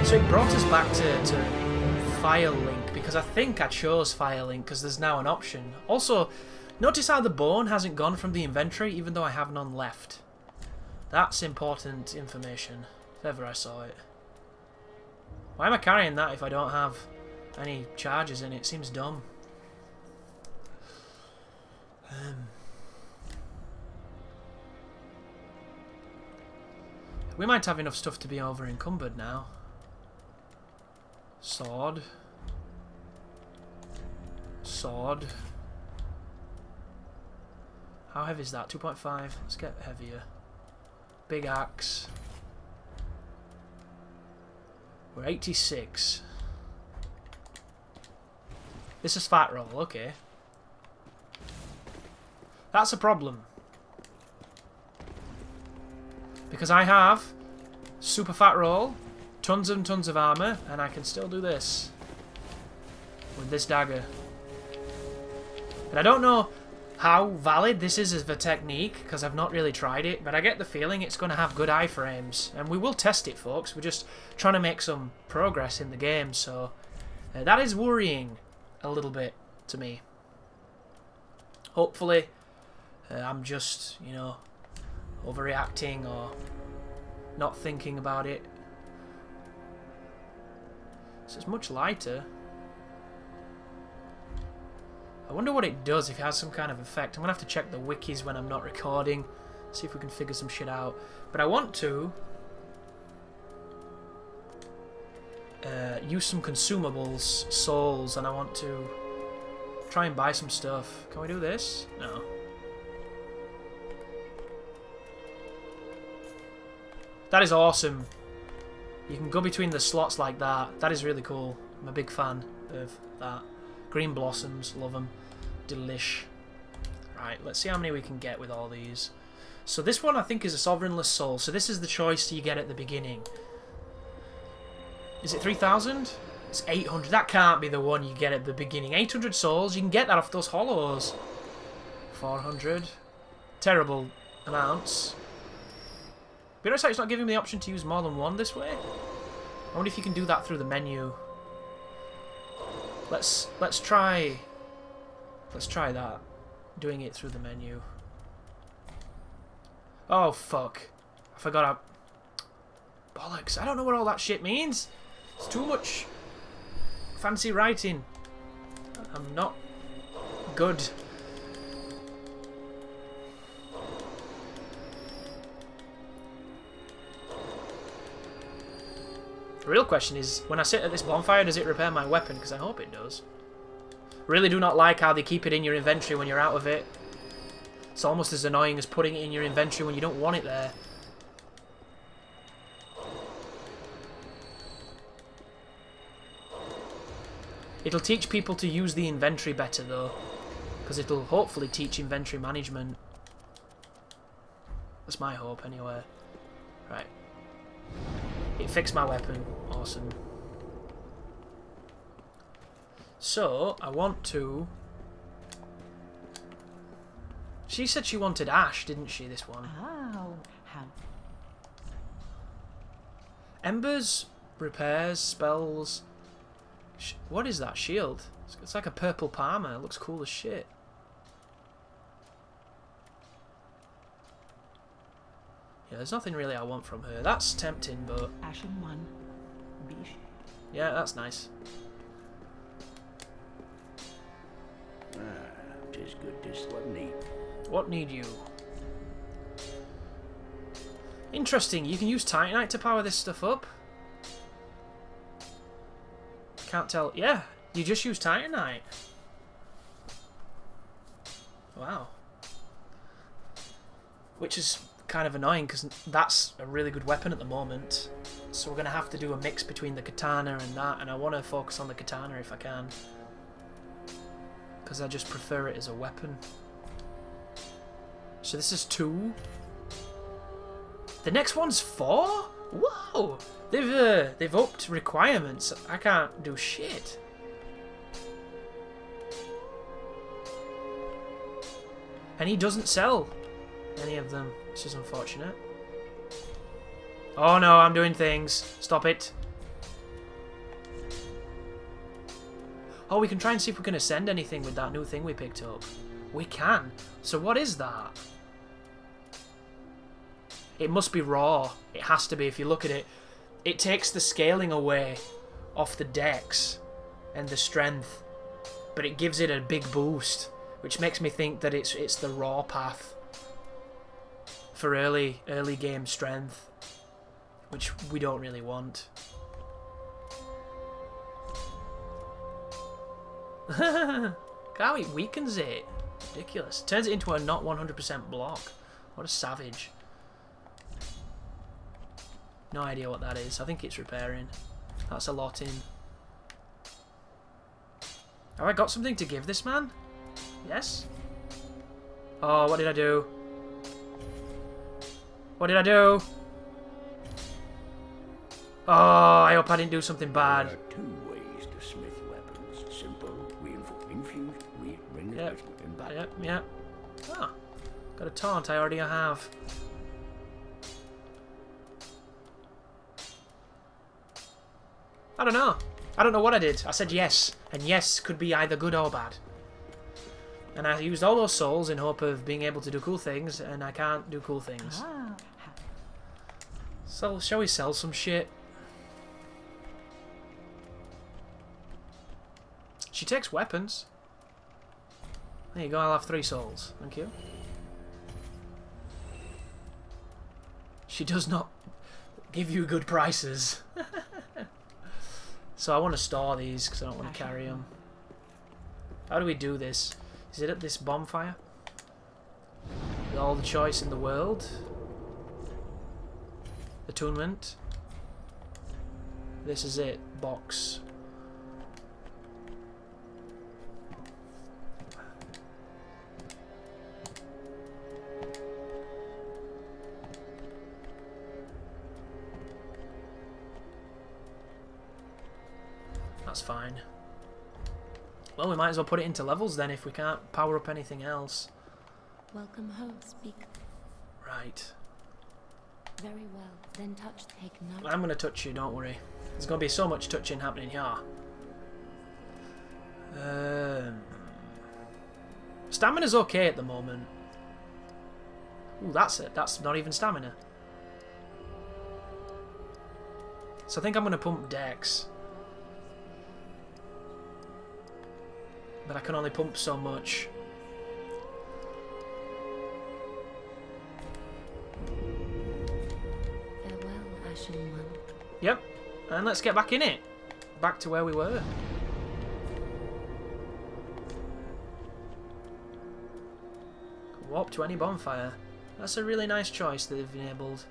So it brought us back to Firelink, because I think I chose Firelink because there's now an option. Also, notice how the bone hasn't gone from the inventory even though I have none left. That's important information, if ever I saw it. Why am I carrying that if I don't have any charges in it? Seems dumb. We might have enough stuff to be over encumbered now. Sword. Sword. How heavy is that? 2.5. Let's get heavier. Big axe. We're 86. This is fat roll, okay. That's a problem. Because I have super fat roll, tons and tons of armor, and I can still do this with this dagger. And I don't know how valid this is as a technique, because I've not really tried it, but I get the feeling it's going to have good iframes. And we will test it, folks. We're just trying to make some progress in the game, so that is worrying a little bit to me. Hopefully, I'm just, you know, overreacting or not thinking about it. So it's much lighter. I wonder what it does, if it has some kind of effect. I'm going to have to check the wikis when I'm not recording, see if we can figure some shit out. But I want to use some consumables, souls, and I want to try and buy some stuff. Can we do this? No. That is awesome. You can go between the slots like that. That is really cool. I'm a big fan of that. Green blossoms, love them. Delish. Right, let's see how many we can get with all these. So this one I think is a sovereignless soul. So this is the choice you get at the beginning. Is it 3,000? It's 800. That can't be the one you get at the beginning. 800 souls, you can get that off those hollows. 400. Terrible amounts. But notice how it's not giving me the option to use more than one this way? I wonder if you can do that through the menu. Let's try that. Doing it through the menu. Oh fuck. I forgot bollocks. I don't know what all that shit means. It's too much fancy writing. I'm not good. The real question is, when I sit at this bonfire, does it repair my weapon? Because I hope it does. Really do not like how they keep it in your inventory when you're out of it. It's almost as annoying as putting it in your inventory when you don't want it there. It'll teach people to use the inventory better though, because it'll hopefully teach inventory management. That's my hope anyway. Right. It fixed my weapon. Awesome. So, I want to... She said she wanted ash, didn't she, this one? Oh, how... Embers, repairs, spells... What is that shield? It's like a purple palmer. It looks cool as shit. Yeah, there's nothing really I want from her. That's tempting, but... Ashen one. Bish. Yeah, that's nice. Tis good this what need. What need you? Interesting, you can use Titanite to power this stuff up. Can't tell. Yeah, you just use Titanite. Wow. Which is kind of annoying because that's a really good weapon at the moment. So we're going to have to do a mix between the katana and that, and I want to focus on the katana if I can. Because I just prefer it as a weapon. So this is 2. The next one's 4? Whoa! They've upped requirements. I can't do shit. And he doesn't sell any of them, which is unfortunate. Oh no, I'm doing things. Stop it. Oh, we can try and see if we can ascend anything with that new thing we picked up. We can. So what is that? It must be raw. It has to be. If you look at it, it takes the scaling away off the dex and the strength, but it gives it a big boost, which makes me think that it's the raw path for early game strength, which we don't really want. How it weakens it. Ridiculous. Turns it into a not 100% block. What a savage. No idea what that is. I think it's repairing. That's a lot in. Have I got something to give this man? Yes? Oh, what did I do? What did I do? Oh, I hope I didn't do something bad. There are 2 ways to smith weapons. Simple, infused, bring the Yep. weapon back. Yep. Ah, got a taunt I already have. I don't know. I don't know what I did. I said yes, and yes could be either good or bad. And I used all those souls in hope of being able to do cool things, and I can't do cool things. So, shall we sell some shit? She takes weapons. There you go, I'll have 3 souls. Thank you. She does not give you good prices. So I want to store these because I don't want to carry them. How do we do this? Is it at this bonfire? With all the choice in the world? Attunement. This is it. Box. That's fine. Well, we might as well put it into levels then if we can't power up anything else. Welcome home, speak. Right. Very well. Then touch, take note. I'm going to touch you, don't worry. There's going to be so much touching happening here. Stamina's okay at the moment. Ooh, that's it. That's not even stamina. So I think I'm going to pump Dex. But I can only pump so much. Farewell, Ashen One. Yep. And let's get back in it. Back to where we were. Warp to any bonfire. That's a really nice choice that they've enabled.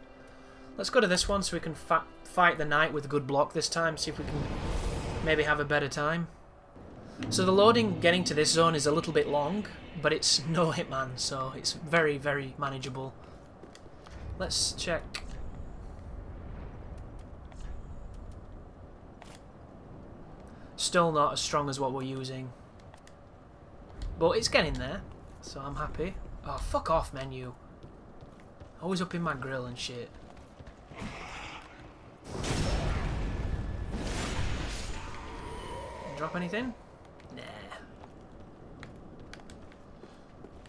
Let's go to this one so we can fight the knight with a good block this time. See if we can maybe have a better time. So the loading getting to this zone is a little bit long, but it's no Hitman, so it's very, very manageable. Let's check. Still not as strong as what we're using. But it's getting there, so I'm happy. Oh, fuck off, menu. Always up in my grill and shit. Drop anything? Nah.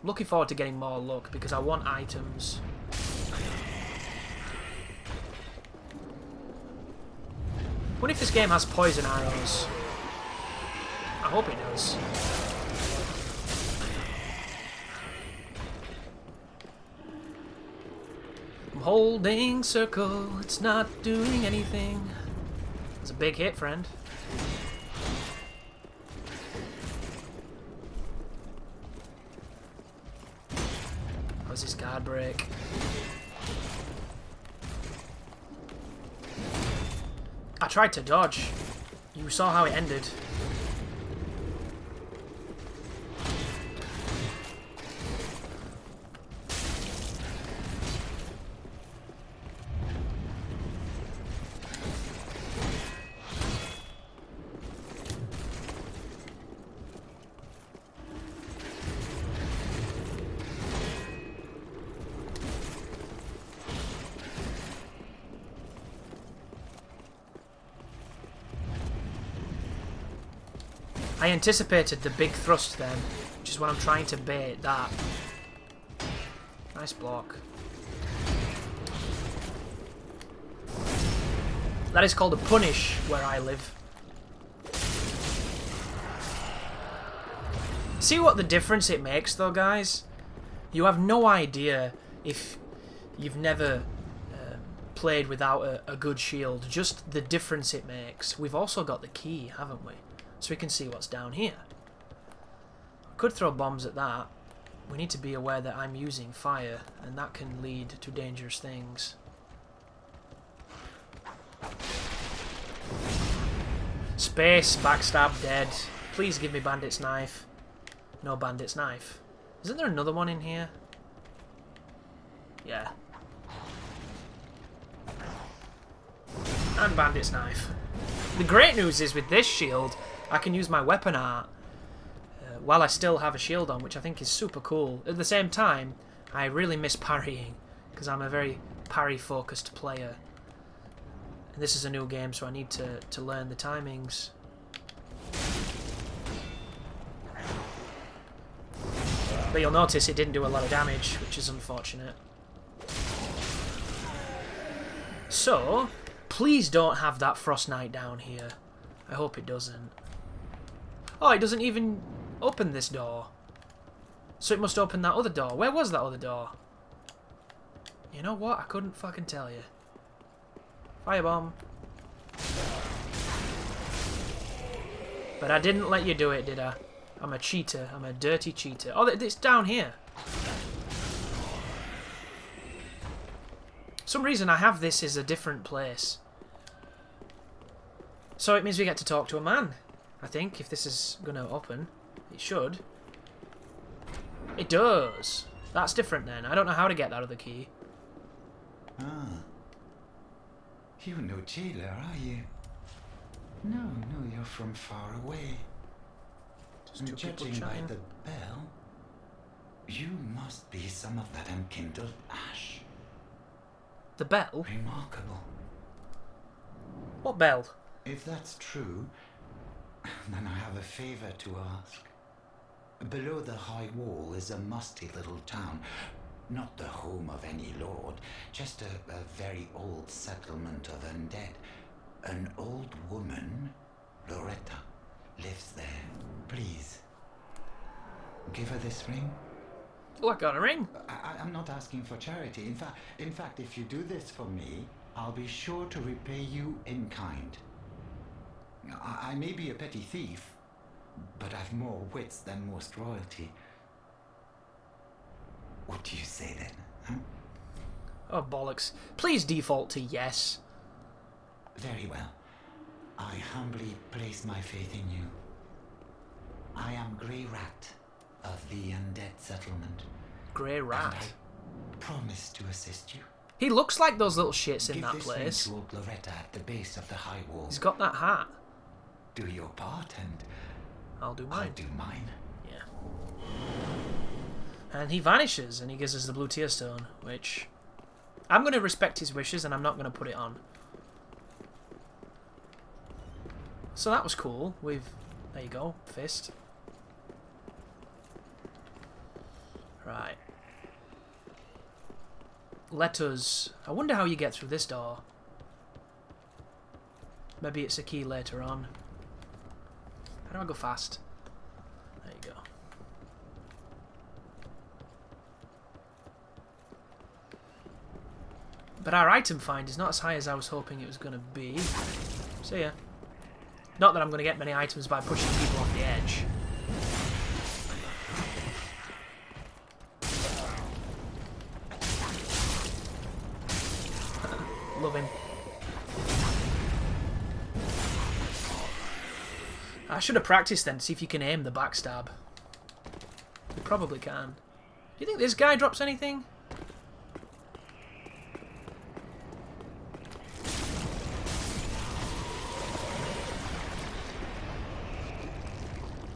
Looking forward to getting more luck because I want items. What if this game has poison arrows? I hope it does. I'm holding circle, it's not doing anything. It's a big hit, friend. How's his guard break? I tried to dodge. You saw how it ended. I anticipated the big thrust then, which is what I'm trying to bait, that. Nice block. That is called a punish where I live. See what the difference it makes though, guys? You have no idea if you've never played without a good shield, just the difference it makes. We've also got the key, haven't we? So we can see what's down here. Could throw bombs at that. We need to be aware that I'm using fire, and that can lead to dangerous things. Space, backstab, dead. Please give me bandit's knife. No bandit's knife. Isn't there another one in here? Yeah. And bandit's knife. The great news is with this shield, I can use my weapon art while I still have a shield on, which I think is super cool. At the same time, I really miss parrying, because I'm a very parry-focused player. And this is a new game, so I need to learn the timings. But you'll notice it didn't do a lot of damage, which is unfortunate. So, please don't have that Frost Knight down here. I hope it doesn't. Oh, it doesn't even open this door. So it must open that other door. Where was that other door? You know what? I couldn't fucking tell you. Firebomb. But I didn't let you do it, did I? I'm a cheater. I'm a dirty cheater. Oh, it's down here. For some reason I have this as a different place. So it means we get to talk to a man. I think, if this is going to open. It should. It does. That's different then. I don't know how to get that other key. Ah. You're no jailer, are you? No, you're from far away. Just two people judging by chatting. the bell, you must be some of that unkindled ash. The bell? Remarkable. What bell? If that's true, then I have a favor to ask. Below the high wall is a musty little town. Not the home of any lord, just a very old settlement of undead. An old woman, Loretta, lives there. Please, give her this ring. Oh, I got a ring. I'm not asking for charity. In fact, if you do this for me, I'll be sure to repay you in kind. I may be a petty thief, but I've more wits than most royalty. What do you say then? Huh? Oh, bollocks. Please default to yes. Very well. I humbly place my faith in you. I am Grey Rat of the undead settlement. Grey And Rat. I promise to assist you. He looks like those little shits in Give that this place. ring to old Loretta at the base of the high wall. He's got that hat. Do your part and I'll do I'll mine. do mine. Yeah. And he vanishes and he gives us the blue tear stone, which I'm going to respect his wishes and I'm not going to put it on. So that was cool. There you go, fist. Right. Let us... I wonder how you get through this door. Maybe it's a key later on. How do I go fast? There you go. But our item find is not as high as I was hoping it was going to be. See ya. Not that I'm going to get many items by pushing people off the edge. Love him. I should have practiced then to see if you can aim the backstab. You probably can. Do you think this guy drops anything?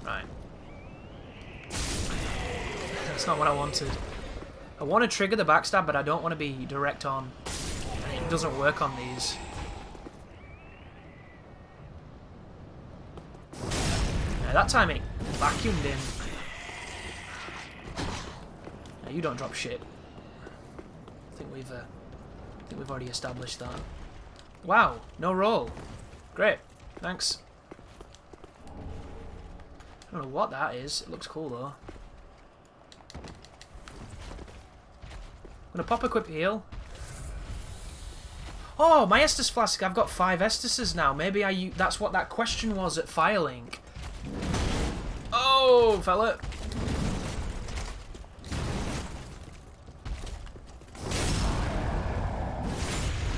Right. That's not what I wanted. I want to trigger the backstab, but I don't want to be direct on. And it doesn't work on these. That time it vacuumed him. Now you don't drop shit. I think we've already established that. Wow, no roll. Great, thanks. I don't know what that is. It looks cool though. I'm gonna pop a quick heal. Oh, my Estus flask. I've got 5 Estuses now. Maybe that's what that question was at Firelink. Oh, fella.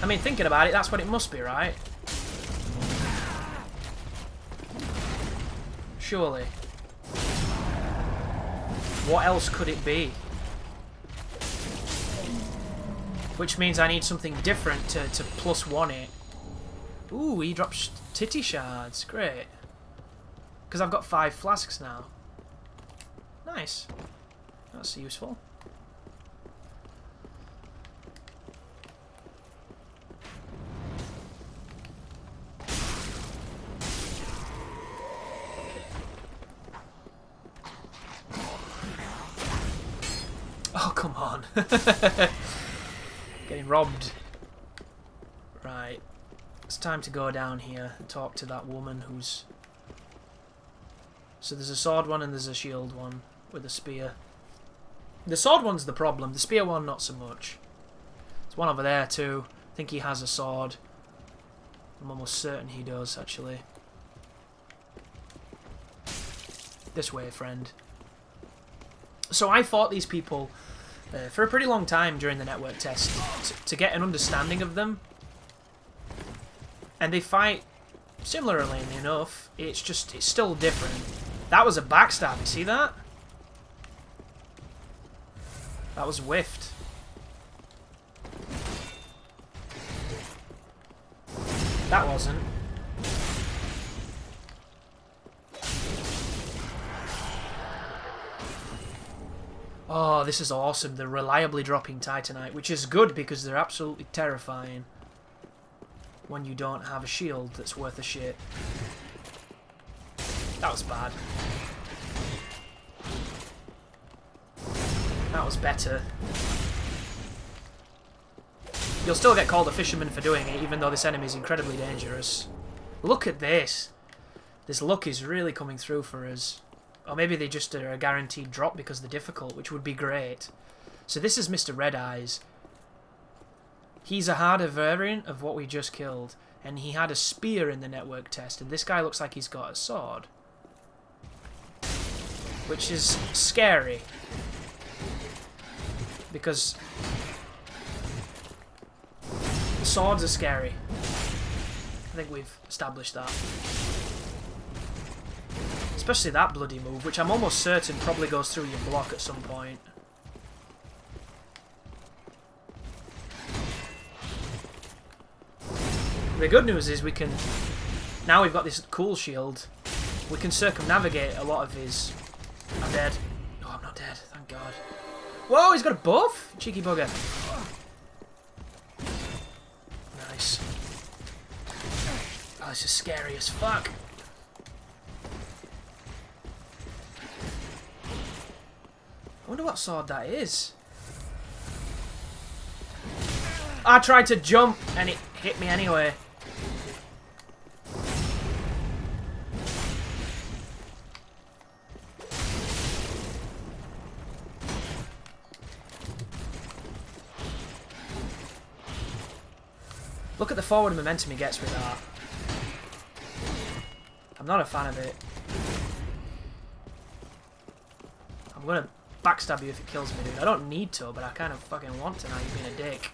I mean, thinking about it, that's what it must be, right? Surely. What else could it be? Which means I need something different to +1 it. Ooh, he drops titty shards. Great. Because I've got 5 flasks now. Nice. That's useful. Oh, come on. Getting robbed. Right. It's time to go down here and talk to that woman who's... So there's a sword one and there's a shield one with a spear. The sword one's the problem. The spear one, not so much. There's one over there too. I think he has a sword. I'm almost certain he does, actually. This way, friend. So I fought these people for a pretty long time during the network test to get an understanding of them. And they fight similarly enough. It's still different. That was a backstab, you see that? That was whiffed. That wasn't. Oh, this is awesome. They're reliably dropping Titanite, which is good because they're absolutely terrifying when you don't have a shield that's worth a shit. That was bad. That was better. You'll still get called a fisherman for doing it, even though this enemy is incredibly dangerous. Look at this. This luck is really coming through for us. Or maybe they just are a guaranteed drop because they're difficult, which would be great. So this is Mr. Red Eyes. He's a harder variant of what we just killed. And he had a spear in the network test. And this guy looks like he's got a sword. Which is scary. Because the swords are scary. I think we've established that. Especially that bloody move, which I'm almost certain probably goes through your block at some point. The good news is we can... Now we've got this cool shield, we can circumnavigate a lot of his... I'm dead. Oh, I'm not dead, thank God. Whoa, he's got a buff? Cheeky bugger. Nice. Oh, this is scary as fuck. I wonder what sword that is. I tried to jump and it hit me anyway. Look at the forward momentum he gets with that. I'm not a fan of it. I'm gonna backstab you if it kills me, dude. I don't need to, but I kind of fucking want to now you're being a dick.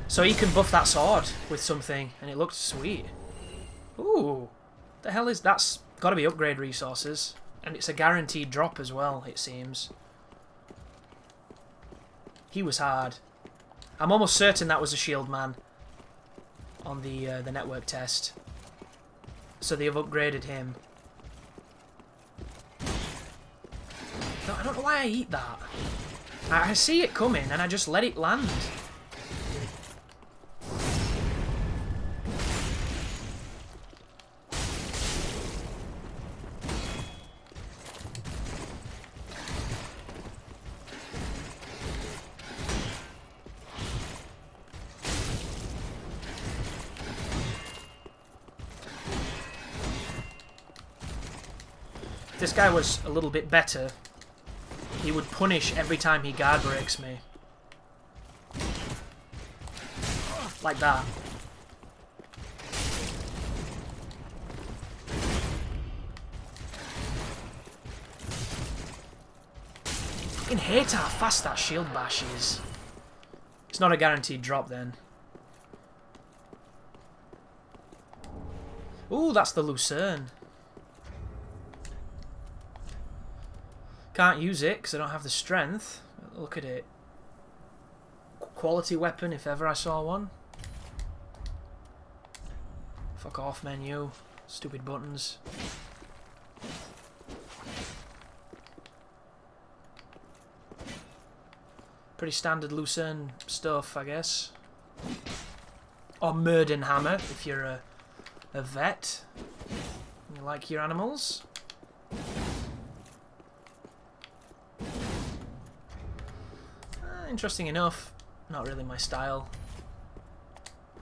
So he can buff that sword with something, and it looked sweet. Ooh. The hell is... That's gotta be upgrade resources. And it's a guaranteed drop as well, it seems. He was hard. I'm almost certain that was a shield man on the network test. So they have upgraded him. I don't know why I eat that. I see it coming and I just let it land. this guy was a little bit better, he would punish every time he guard breaks me. Like that. I fucking hate how fast that shield bash is. It's not a guaranteed drop then. Ooh, that's the Lucerne. Can't use it because I don't have the strength. Look at it. Quality weapon if ever I saw one. Fuck off menu. Stupid buttons. Pretty standard Lucerne stuff, I guess. Or Murden Hammer if you're a vet. You like your animals. Interesting enough. Not really my style.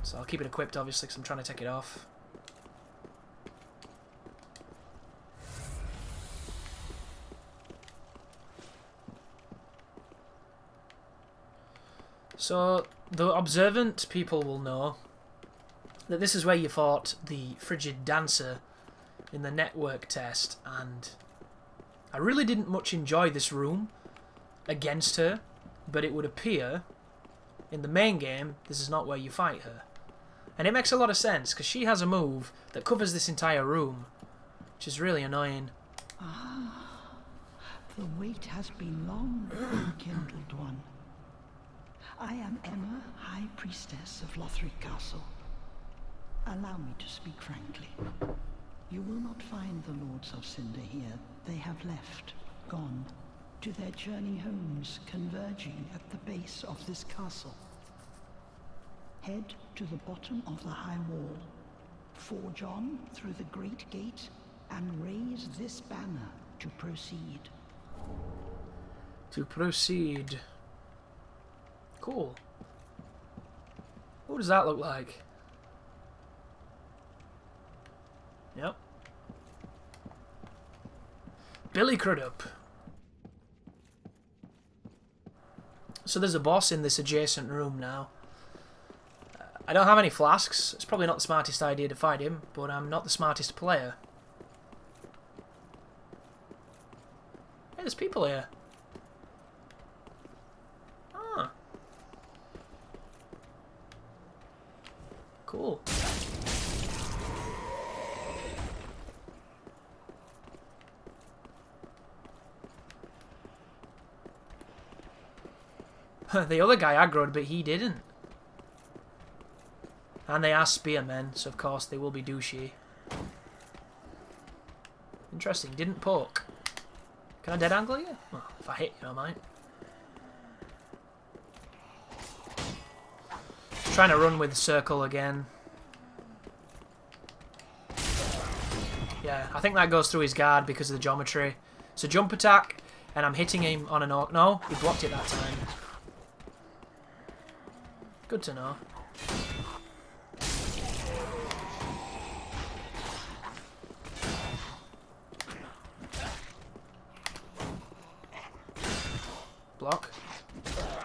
So I'll keep it equipped obviously because I'm trying to take it off. So the observant people will know that this is where you fought the Frigid Dancer in the network test, and I really didn't much enjoy this room against her, but it would appear in the main game this is not where you fight her. And it makes a lot of sense because she has a move that covers this entire room, which is really annoying. Ah, the wait has been long, kindled one. I am Emma, High Priestess of Lothric Castle. Allow me to speak frankly. You will not find the Lords of Cinder here. They have left, gone, to their journey homes converging at the base of this castle. Head to the bottom of the high wall, forge on through the great gate, and raise this banner to proceed. To proceed. Cool. What does that look like? Yep. Billy Crudup. So there's a boss in this adjacent room now. I don't have any flasks. It's probably not the smartest idea to fight him, but I'm not the smartest player. Hey, there's people here. Ah. Cool. The other guy aggroed, but he didn't. And they are spearmen, so of course they will be douchey. Interesting, didn't poke. Can I dead angle you? Well, if I hit you, I might. Trying to run with circle again. Yeah, I think that goes through his guard because of the geometry. It's a jump attack, and I'm hitting him on an orc. No, he blocked it that time. Good to know. Block?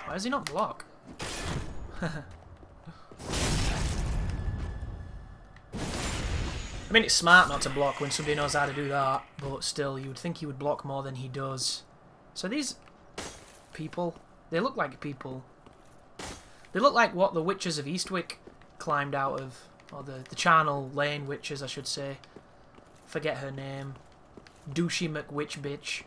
Why does he not block? I mean, it's smart not to block when somebody knows how to do that, but still, you would think he would block more than he does. So these people, they look like people. They look like what the witches of Eastwick climbed out of, or the Charnel Lane witches, I should say. Forget her name. Douchey McWitch bitch.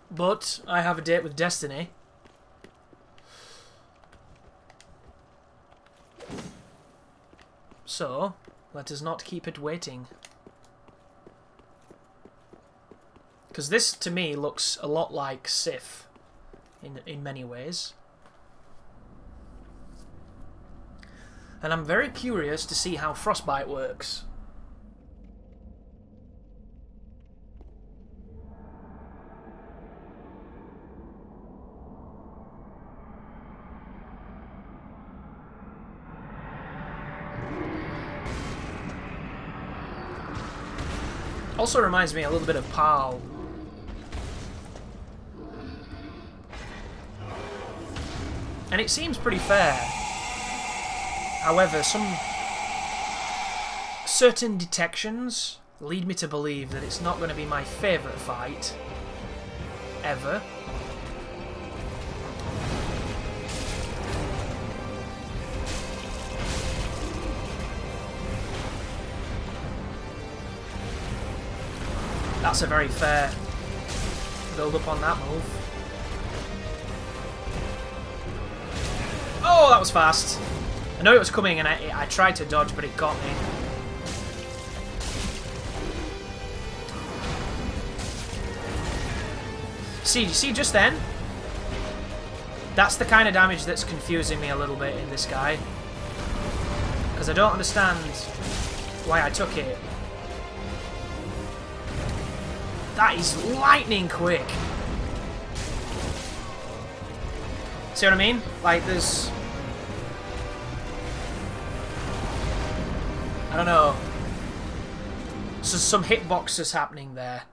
But I have a date with Destiny. So, let us not keep it waiting. Because this, to me, looks a lot like Sif in many ways. And I'm very curious to see how Frostbite works. Also reminds me a little bit of Pal. And it seems pretty fair. However, some certain detections lead me to believe that it's not going to be my favourite fight ever. That's a very fair build up on that move. Oh, that was fast. I know it was coming and I tried to dodge, but it got me. See, just then? That's the kind of damage that's confusing me a little bit in this guy. Because I don't understand why I took it. That is lightning quick. See what I mean? Like, there's... I don't know. So some hitboxes happening there.